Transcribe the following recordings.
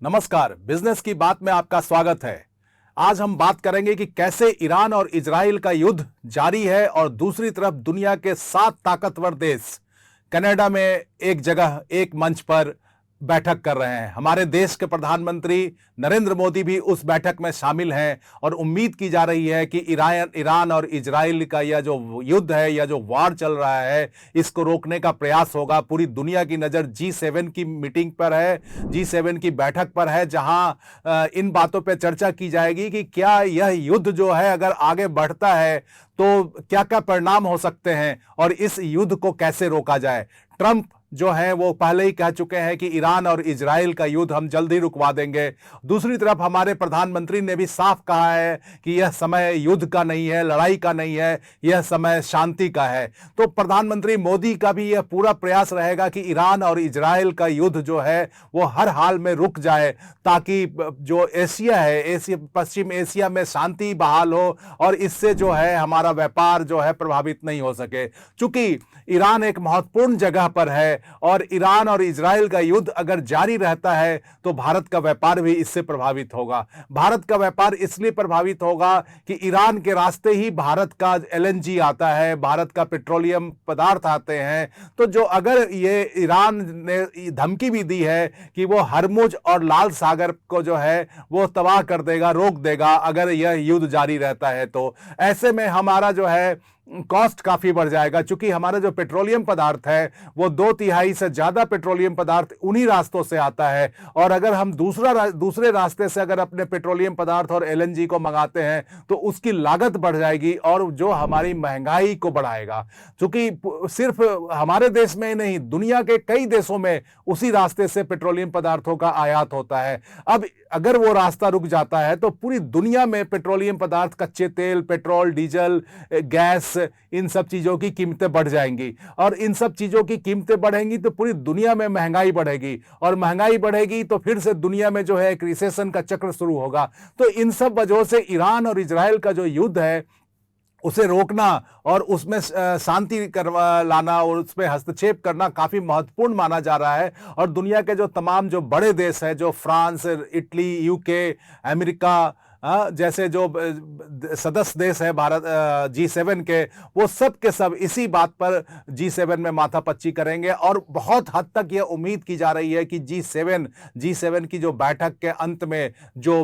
नमस्कार, बिजनेस की बात में आपका स्वागत है। आज हम बात करेंगे कि कैसे ईरान और इजराइल का युद्ध जारी है और दूसरी तरफ दुनिया के 7 ताकतवर देश कनाडा में एक जगह एक मंच पर बैठक कर रहे हैं। हमारे देश के प्रधानमंत्री नरेंद्र मोदी भी उस बैठक में शामिल हैं और उम्मीद की जा रही है कि ईरान और इजराइल का यह जो युद्ध है या जो वार चल रहा है इसको रोकने का प्रयास होगा। पूरी दुनिया की नज़र G7 की मीटिंग पर है, G7 की बैठक पर है, जहां इन बातों पर चर्चा की जाएगी कि क्या यह युद्ध जो है अगर आगे बढ़ता है तो क्या क्या परिणाम हो सकते हैं और इस युद्ध को कैसे रोका जाए। ट्रंप जो है वो पहले ही कह चुके हैं कि ईरान और इजराइल का युद्ध हम जल्द ही रुकवा देंगे। दूसरी तरफ हमारे प्रधानमंत्री ने भी साफ कहा है कि यह समय युद्ध का नहीं है, लड़ाई का नहीं है, यह समय शांति का है। तो प्रधानमंत्री मोदी का भी यह पूरा प्रयास रहेगा कि ईरान और इजराइल का युद्ध जो है वो हर हाल में रुक जाए, ताकि जो एशिया है, पश्चिम एशिया में शांति बहाल हो और इससे जो है हमारा व्यापार जो है प्रभावित नहीं हो सके। चूंकि ईरान एक महत्वपूर्ण जगह पर है और ईरान और इजराइल का युद्ध अगर जारी रहता है तो भारत का व्यापार भी इससे प्रभावित होगा। भारत का व्यापार इसलिए प्रभावित होगा कि ईरान के रास्ते ही भारत का LNG आता है, भारत का पेट्रोलियम पदार्थ आते हैं। तो जो अगर ये ईरान ने धमकी भी दी है कि वो हरमुज और लाल सागर को जो है वो तबाह कर देगा, रोक देगा अगर यह युद्ध जारी रहता है, तो ऐसे में हमारा जो है कॉस्ट काफी बढ़ जाएगा। चूंकि हमारा जो पेट्रोलियम पदार्थ है वो 2/3 से ज्यादा पेट्रोलियम पदार्थ उन्हीं रास्तों से आता है और अगर हम दूसरे रास्ते से अगर अपने पेट्रोलियम पदार्थ और LNG को मंगाते हैं तो उसकी लागत बढ़ जाएगी और जो हमारी महंगाई को बढ़ाएगा। चूंकि सिर्फ हमारे देश में ही नहीं, दुनिया के कई देशों में उसी रास्ते से पेट्रोलियम पदार्थों का आयात होता है। अब अगर वो रास्ता रुक जाता है तो पूरी दुनिया में पेट्रोलियम पदार्थ, कच्चे तेल, पेट्रोल, डीजल, गैस, इन सब चीजों की कीमतें बढ़ जाएंगी और इन सब चीजों की कीमतें बढ़ेंगी तो पूरी दुनिया में महंगाई बढ़ेगी और महंगाई बढ़ेगी तो फिर से दुनिया में जो है एक रिसेशन का चक्र शुरू होगा। तो इन सब वजहों से ईरान और इजराइल का जो युद्ध है उसे रोकना और उसमें शांति करवा लाना और उसमें हस्तक्षेप करना काफी महत्वपूर्ण माना जा रहा है। और दुनिया के जो तमाम जो बड़े देश हैं, जो फ्रांस, इटली, UK, अमेरिका जैसे जो सदस्य देश है भारत G7 के, वो सब के सब इसी बात पर G7 में माथापच्ची करेंगे और बहुत हद तक यह उम्मीद की जा रही है कि G7 की जो बैठक के अंत में जो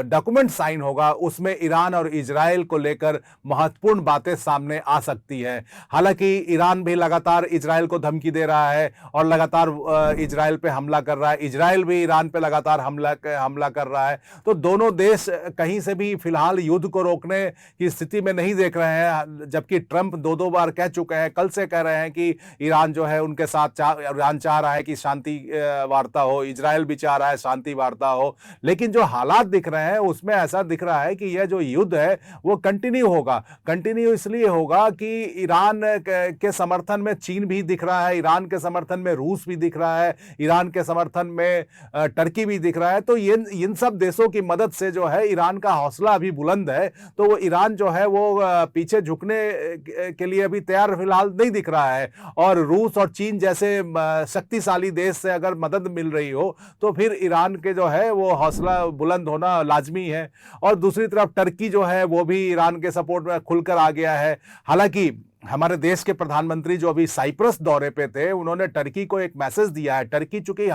डॉक्यूमेंट साइन होगा उसमें ईरान और इजराइल को लेकर महत्वपूर्ण बातें सामने आ सकती है। हालांकि ईरान भी लगातार इजराइल को धमकी दे रहा है और लगातार इजराइल पे हमला कर रहा है, इजराइल भी ईरान पे लगातार हमला कर रहा है। तो दोनों देश कहीं से भी फिलहाल युद्ध को रोकने की स्थिति में नहीं देख रहे हैं, जबकि ट्रंप दो बार कह चुके हैं, कल से कह रहे हैं कि ईरान जो है उनके साथ ईरान चाह रहा है कि शांति वार्ता हो, इजराइल भी चाह रहा है शांति वार्ता हो। लेकिन जो हालात दिख रहे हैं उसमें ऐसा दिख रहा है कि यह जो युद्ध है वो कंटिन्यू होगा। कंटिन्यू इसलिए होगा कि ईरान के समर्थन में चीन भी दिख रहा है, ईरान के समर्थन में रूस भी दिख रहा है, ईरान के समर्थन में टर्की भी दिख रहा है। तो इन सब देशों की मदद से जो है ईरान का हौसला अभी बुलंद है। तो वो ईरान जो है वो पीछे झुकने के लिए अभी तैयार फिलहाल नहीं दिख रहा है और रूस और चीन जैसे शक्तिशाली देश से अगर मदद मिल रही हो तो फिर ईरान के जो है वो हौसला बुलंद होना लाजमी है। और दूसरी तरफ टर्की जो है वो भी ईरान के सपोर्ट में खुलकर आ गया है। हालांकि हमारे देश के प्रधानमंत्री जो अभी साइप्रस दौरे पे थे उन्होंने टर्की को एक मैसेज दिया है। टर्की, चूंकि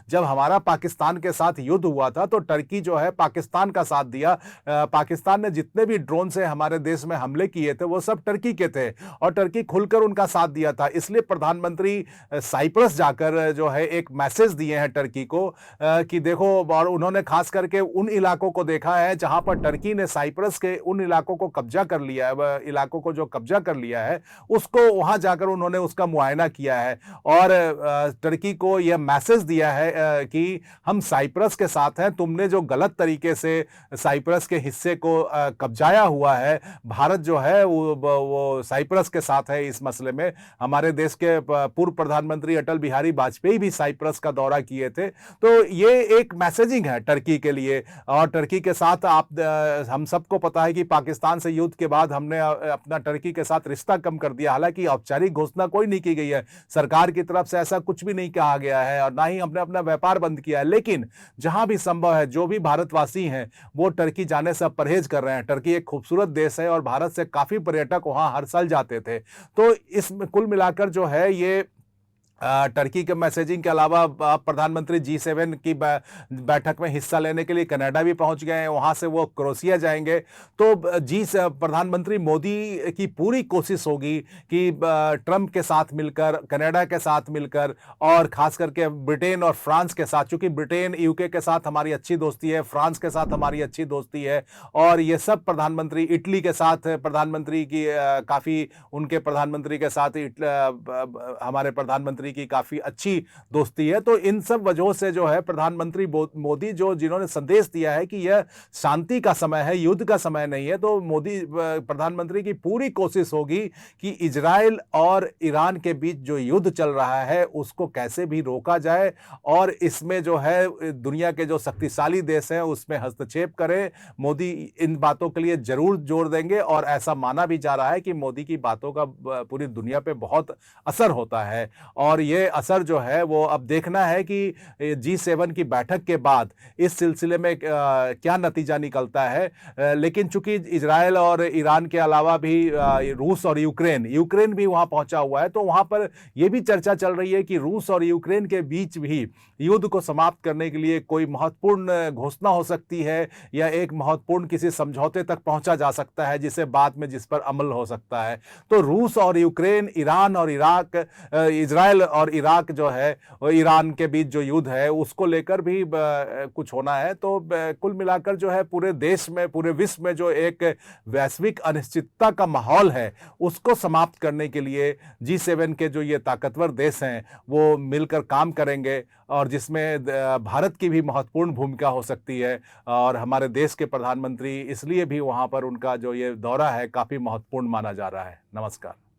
जब हमारा पाकिस्तान के साथ युद्ध हुआ था तो टर्की जो है पाकिस्तान का साथ दिया। पाकिस्तान ने जितने भी ड्रोन से हमारे देश में हमले किए थे वो सब टर्की के थे और टर्की खुलकर उनका साथ दिया था। इसलिए प्रधानमंत्री साइप्रस जाकर जो है एक मैसेज दिए हैं टर्की को कि देखो, और उन्होंने खास करके उन इलाकों को देखा है जहां पर टर्की ने साइप्रस के उन इलाकों को कब्जा कर लिया है, इलाकों को जो कब्जा कर लिया है उसको वहां जाकर उन्होंने उसका मुआयना किया है और टर्की को यह मैसेज दिया है कि हम साइप्रस के साथ हैं। तुमने जो गलत तरीके से साइप्रस के हिस्से को कब्जाया हुआ है, भारत जो है वो साइप्रस के साथ है इस मसले में। हमारे देश के पूर्व प्रधानमंत्री अटल बिहारी वाजपेयी भी साइप्रस का दौरा किए थे। तो ये एक मैसेजिंग है टर्की के लिए। और टर्की के साथ हम सबको पता है कि पाकिस्तान से युद्ध के बाद हमने अपना टर्की के साथ रिश्ता रास्ता कम कर दिया। हालांकि औपचारिक घोषणा कोई नहीं की गई है, सरकार की तरफ से ऐसा कुछ भी नहीं कहा गया है और ना ही हमने अपना व्यापार बंद किया है, लेकिन जहां भी संभव है जो भी भारतवासी हैं वो टर्की जाने से परहेज कर रहे हैं। टर्की एक खूबसूरत देश है और भारत से काफी पर्यटक वहां हर साल जाते थे। तो इसमें कुल मिलाकर जो है ये टर्की के मैसेजिंग के अलावा प्रधानमंत्री G7 की बैठक में हिस्सा लेने के लिए कनाडा भी पहुंच गए हैं, वहां से वो क्रोएशिया जाएंगे। तो प्रधानमंत्री मोदी की पूरी कोशिश होगी कि ट्रंप के साथ मिलकर, कनाडा के साथ मिलकर और खास करके ब्रिटेन और फ्रांस के साथ, चूंकि ब्रिटेन यूके के साथ हमारी अच्छी दोस्ती है, फ्रांस के साथ हमारी अच्छी दोस्ती है और ये सब प्रधानमंत्री, इटली के साथ प्रधानमंत्री की काफ़ी, उनके प्रधानमंत्री के साथ हमारे प्रधानमंत्री की काफी अच्छी दोस्ती है। तो इन सब वजहों से जो है प्रधानमंत्री मोदी जिन्होंने संदेश दिया है कि यह शांति का समय है, युद्ध का समय नहीं है, तो मोदी प्रधानमंत्री की पूरी कोशिश होगी कि इजराइल और ईरान के बीच जो युद्ध चल रहा है उसको कैसे भी रोका जाए और इसमें जो है दुनिया के जो शक्तिशाली देश हैं उसमें हस्तक्षेप करें। मोदी इन बातों के लिए जरूर जोर देंगे और ऐसा माना भी जा रहा है कि मोदी की बातों का पूरी दुनिया पे बहुत असर होता है और ये असर जो है वो अब देखना है कि G7 की बैठक के बाद इस सिलसिले में क्या नतीजा निकलता है। लेकिन चूंकि इजराइल और ईरान के अलावा भी रूस और यूक्रेन भी वहां पहुंचा हुआ है, तो वहां पर यह भी चर्चा चल रही है कि रूस और यूक्रेन के बीच भी युद्ध को समाप्त करने के लिए कोई महत्वपूर्ण घोषणा हो सकती है या एक महत्वपूर्ण किसी समझौते तक पहुंचा जा सकता है जिसे बाद में जिस पर अमल हो सकता है। तो रूस और यूक्रेन, ईरान और इराक, इजराइल और इराक जो है, ईरान के बीच जो युद्ध है उसको लेकर भी कुछ होना है। तो कुल मिलाकर जो है पूरे देश में, पूरे विश्व में जो एक वैश्विक अनिश्चितता का माहौल है उसको समाप्त करने के लिए G7 के जो ये ताकतवर देश हैं वो मिलकर काम करेंगे और जिसमें भारत की भी महत्वपूर्ण भूमिका हो सकती है और हमारे देश के प्रधानमंत्री इसलिए भी वहां पर उनका जो ये दौरा है काफी महत्वपूर्ण माना जा रहा है। नमस्कार।